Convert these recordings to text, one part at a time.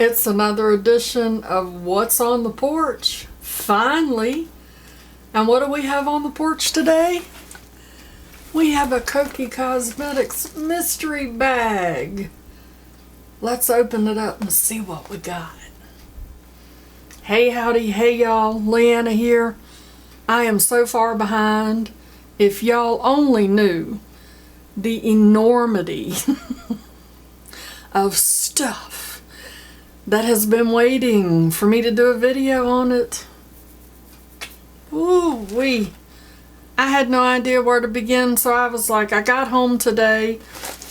It's another edition of What's on the Porch. Finally. And what do we have on the porch today? We have a Kokie Cosmetics Mystery Bag. Let's open it up and see what we got. Hey howdy, hey y'all, Leanna here. I am so far behind. If y'all only knew the enormity of stuff that has been waiting for me to do a video on it. Ooh wee. I had no idea where to begin, so I was like, I got home today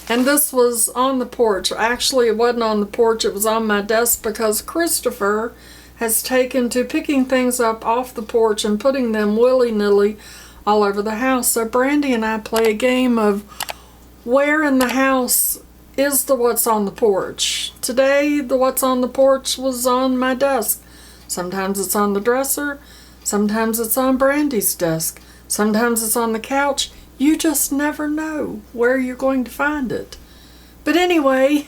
and this was on the porch. Actually, it wasn't on the porch, it was on my desk because Christopher has taken to picking things up off the porch and putting them willy-nilly all over the house. So Brandy and I play a game of where in the house is the what's on the porch. Today, the what's on the porch was on my desk. Sometimes it's on the dresser, sometimes it's on Brandy's desk, sometimes it's on the couch. You just never know where you're going to find it. But anyway,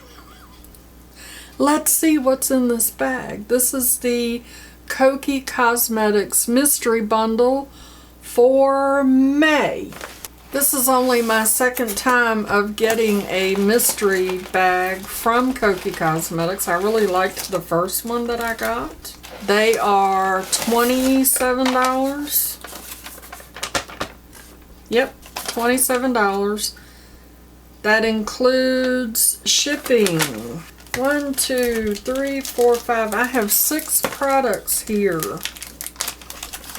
let's see what's in this bag. This is the Kokie Cosmetics Mystery Bundle for May. This is only my second time of getting a mystery bag from Kokie Cosmetics. I really liked the first one that I got. They are $27. Yep, $27. That includes shipping. 1, 2, 3, 4, 5. I have 6 products here.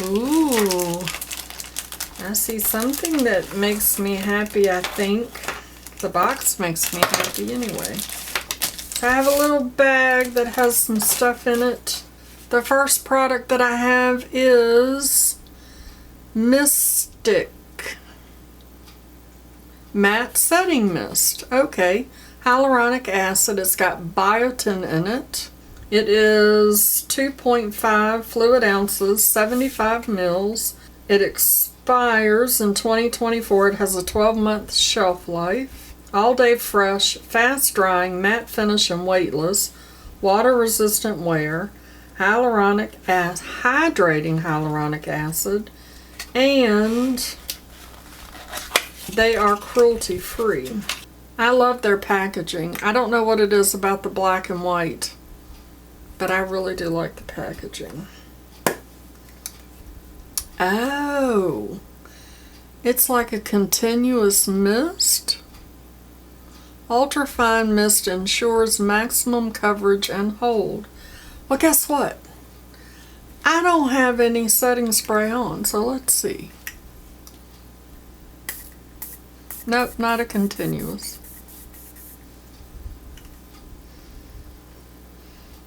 Ooh. I see something that makes me happy, I think. The box makes me happy anyway. So I have a little bag that has some stuff in it. The first product that I have is Mystic Matte Setting Mist. Okay. Hyaluronic acid. It's got biotin in it. It is 2.5 fluid ounces, 75 mils. It expires in 2024. It has a 12-month shelf life. All day fresh, fast drying, matte finish and weightless, water resistant wear, hydrating hyaluronic acid, and they are cruelty free. I love their packaging. I don't know what it is about the black and white, but I really do like the packaging. Oh, it's like a continuous mist. Ultrafine mist ensures maximum coverage and hold. Well, guess what? I don't have any setting spray on, so let's see. Nope, not a continuous.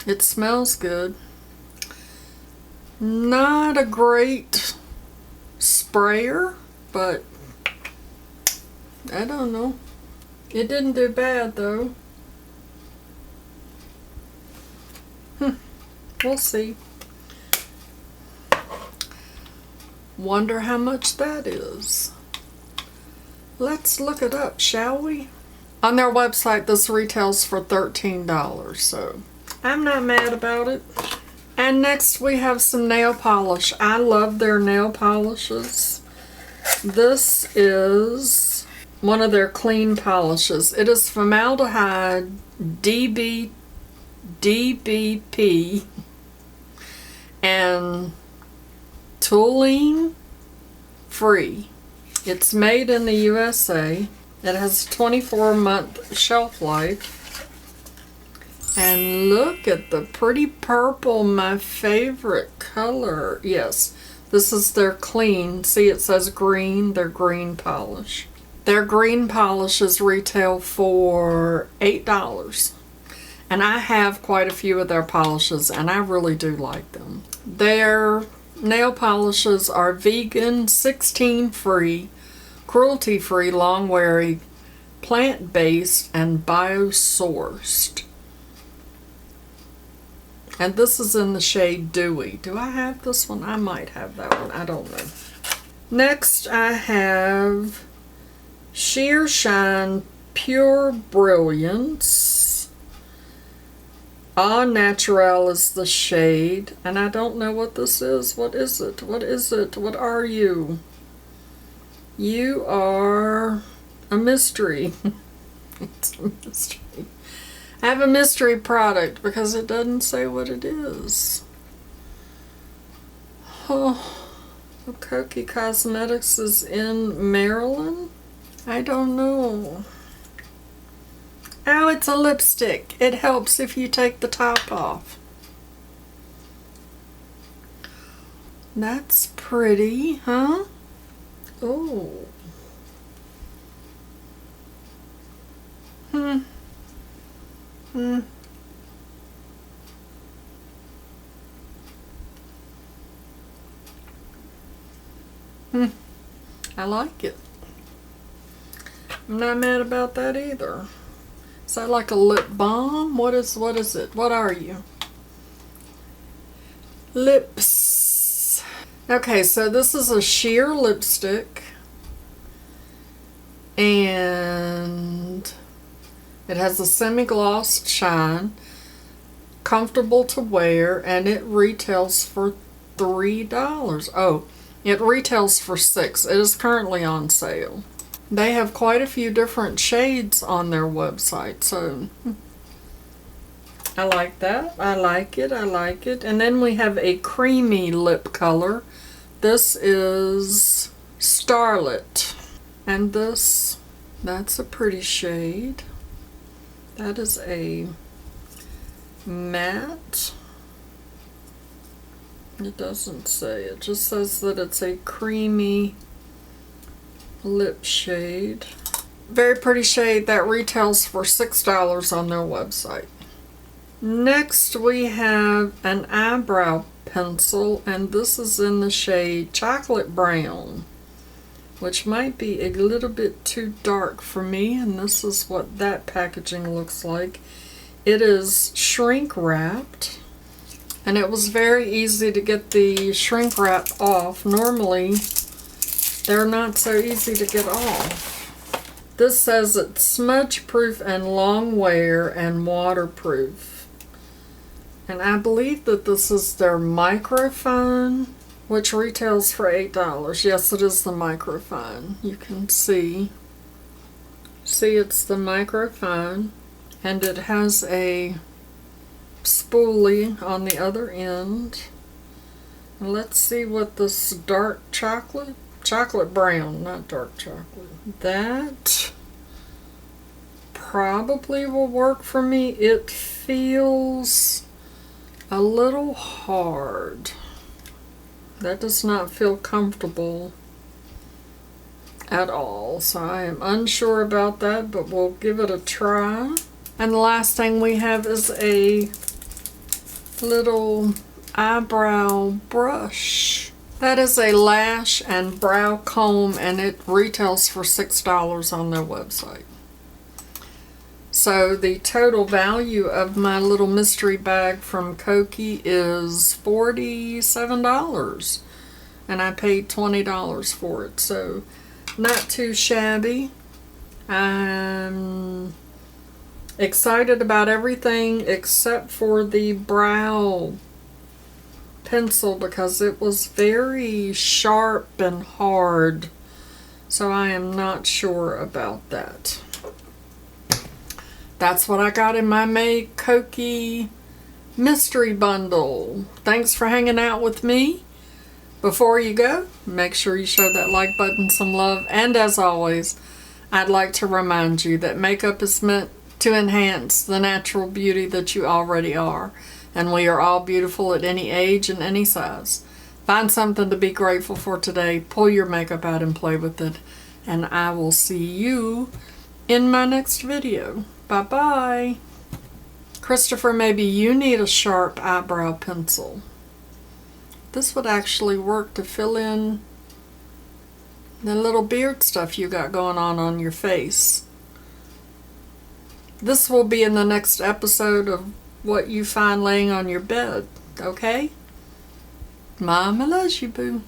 It smells good. Not a great sprayer, but I don't know. It didn't do bad though. We'll see. Wonder how much that is. Let's look it up, shall we? On their website, this retails for $13, so I'm not mad about it. And next we have some nail polish. I love their nail polishes. This is one of their clean polishes. It is formaldehyde DBP and toluene free. It's made in the USA. It has a 24-month shelf life. And look at the pretty purple, my favorite color. Yes, this is their clean. See, it says green, their green polish. Their green polishes retail for $8. And I have quite a few of their polishes, and I really do like them. Their nail polishes are vegan, 16 free, cruelty free, long wearing, plant-based, and biosourced. And this is in the shade Dewy. Do I have this one? I might have that one. I don't know. Next I have Sheer Shine Pure Brilliance Au Naturel is the shade, and I don't know what this is. What is it? What is it? What are you? You are a mystery. It's a mystery. I have a mystery product because it doesn't say what it is. Oh, Kokie Cosmetics is in Maryland? I don't know. Oh, it's a lipstick. It helps if you take the top off. That's pretty, huh? Oh. Hmm. I like it. I'm not mad about that either. Is that like a lip balm? What is it? What are you? Lips. Okay, so this is a sheer lipstick. And it has a semi-gloss shine. Comfortable to wear, and it retails for $3. Oh, it retails for $6. It is currently on sale. They have quite a few different shades on their website, so I like that. I like it. I like it. And then we have a creamy lip color. This is Starlit. And this, that's a pretty shade. That is a matte. It doesn't say. It just says that it's a creamy lip shade. Very pretty shade that retails for $6 on their website. Next we have an eyebrow pencil, and this is in the shade Chocolate Brown, which might be a little bit too dark for me, and this is what that packaging looks like. It is shrink wrapped, and it was very easy to get the shrink wrap off. Normally they're not so easy to get off. This says it's smudge proof and long wear and waterproof. And I believe that this is their microphone, which retails for $8. Yes, it is the microphone. You can see. See, it's the microphone. And it has a spoolie on the other end. Let's see what this dark chocolate brown, not dark chocolate. That probably will work for me. It feels a little hard. That does not feel comfortable at all. So I am unsure about that, but we'll give it a try. And the last thing we have is a little eyebrow brush. That is a lash and brow comb, and it retails for $6 on their website. So the total value of my little mystery bag from Kokie is $47, and I paid $20 for it, so not too shabby. I'm excited about everything except for the brow pencil because it was very sharp and hard, so I am not sure about that. That's what I got in my May Kokie mystery bundle. Thanks for hanging out with me. Before you go, make sure you show that like button some love, and as always, I'd like to remind you that makeup is meant to enhance the natural beauty that you already are, and we are all beautiful at any age and any size. Find something to be grateful for today, pull your makeup out and play with it, and I will see you in my next video. Bye-bye. Christopher, maybe you need a sharp eyebrow pencil. This would actually work to fill in the little beard stuff you got going on your face. This will be in the next episode of what you find laying on your bed, okay? Mama loves you, boo.